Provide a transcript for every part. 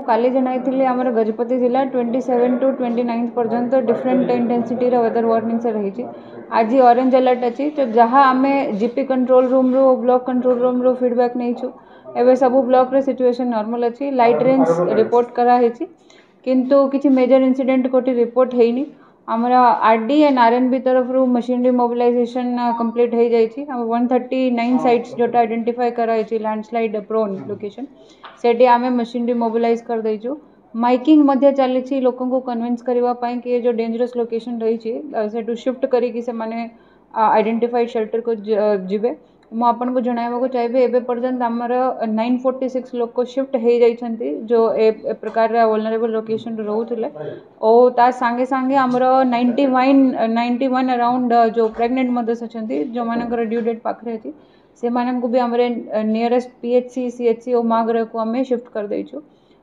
काली जनाई आमर गजपति जिला 27 to 29 पर्यंत डिफरेंट इंटेंसिटी वेदर वार्निंग से रही आज ऑरेंज अलर्ट अच्छी तो जहाँ आम जीपी कंट्रोल रूम रू ब्लॉक कंट्रोल रूम रू फीडबैक नहीं एवं सब ब्लॉक रे सिचुएशन नॉर्मल अच्छी लाइट रेंज रिपोर्ट कराई किंतु किसी मेजर इंसिडेंट कोटी रिपोर्ट है आमर आरडी एंड आरएनबी तरफ रू मशीनरी मोबिलाइजेशन कंप्लीट हो जाइए 139 साइट्स जोटा आइडेंटिफाई कराई लैंडस्लाइड प्रोन लोकेशन सेठी आमे मशीनरी मोबिलाइज कर देइछु माइकिंग मध्य चली लोकों को कन्विंस करने कि ये जो डेंजरस लोकेशन रही से शिफ्ट करी से माने आइडेंटिफाइड शेल्टर को जीवे मु आपन को जणाइबा चाहिए एबे पर्यंत आमर 946 लोग को शिफ्ट हो जाइछंती जो ए प्रकार वल्नरेबल लोकेशन रोथुले और ता संगे संगे आमर 91 अराउंड जो प्रेग्नेंट मदर्स अछंती जो मानकर ड्यू डेट पाखरे अछि से मानन को भी हमरे नियरेस्ट पीएचसी सीएचसी और मागरे को हमें शिफ्ट कर देइछु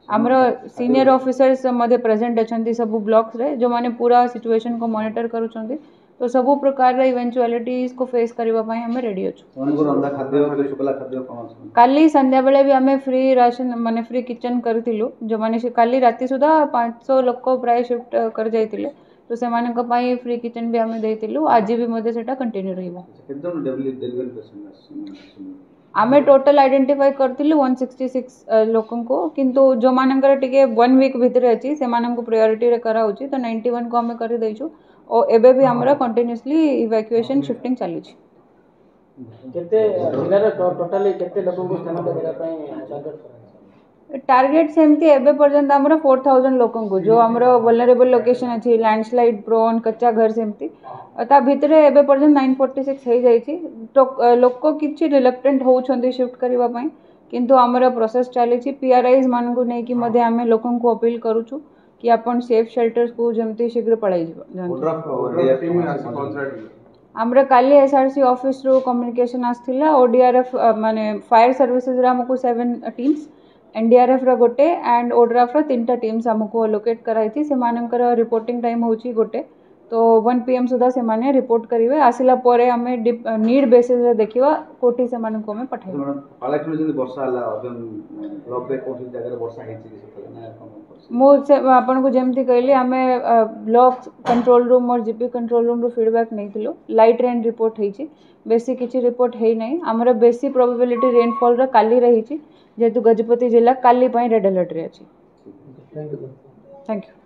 आमर सीनियर ऑफिसर्स मध्य प्रेजेंट अछंती सब ब्लॉक्स रे जो माने पूरा सिचुएशन को मॉनिटर करूछंती तो सब प्रकार इवेंचुअलिटीज को फेस करबा पई हमें रेडी अछु काली संध्या बेले भी हमें फ्री राशन माने फ्री किचन करथिलु जो माने काली राती सुधा 500 लोक प्राय शिफ्ट कर जाइतिले तो से मानक पई फ्री किचन भी हमें देथिलु आज भी मध्य सेटा कंटिन्यू रहइबा आमे टोटल आइडेंटिफाई करथिलु 166 लोकन को किंतु जो मानकर टिके 1 वीक भीतर अछि से मानन को प्रायोरिटी रे करा होची तो 91 को हमें कर देइछु और एबे भी हमरा कंटीन्यूअसली इवैक्यूएशन शिफ्टिंग चली छी केते जिल्ला रे टोटली केते लोकन को स्थान देबा पई टारगेट करा टारगेट सेमती एबे पर्यंत हमरा 4000 लोकन को जो हमरा वल्नरेबल लोकेशन अछि लैंडस्लाइड प्रोन कच्चा घर सेमती ता भितरे एबे पर्यंत 946 हो जाइछि तो लोक किछि रिलक्टेंट होउछंती शिफ्ट करबा पई किंतु हमरा प्रोसेस चली छी पीआरआईज मान को नै कि मध्ये हमें लोकन को अपील करूछु कि अपन सेफ शेल्टर्स को जमती शीघ्र पड़ाई हमरा काली एसआरसी ऑफिस रो कम्युनिकेशन आस्थिला ओडीआरएफ माने फायर सर्विसेज रा हमको 7 टीम्स एनडीआरएफ रा गोटे एंड ओड्राफ रा 3टा टीम्स हमको लोकेट कराई थी से मानकर रिपोर्टिंग टाइम होची गोटे तो 1 PM सुधा से माने रिपोर्ट करिवे आसिला परे हमें नीड बेसिस रे देखिवा कोठी से मानन को हमें पठाई पालाखिल जदी वर्षा हला अबन ब्लॉक रे कोठी जगह रे वर्षा हेछि कि से मो से आपन को जेमती कहली हमें ब्लॉक कंट्रोल रूम और जीपी कंट्रोल रूम रो फीडबैक नै थिलो लाइट रेन रिपोर्ट हेछि बेसी किछि रिपोर्ट हेइ नै हमरा बेसी प्रोबेबिलिटी रेनफॉल रा काली रहिछि जेतु गजपति जिला काली पई रेड अलर्ट रे अछि थैंक यू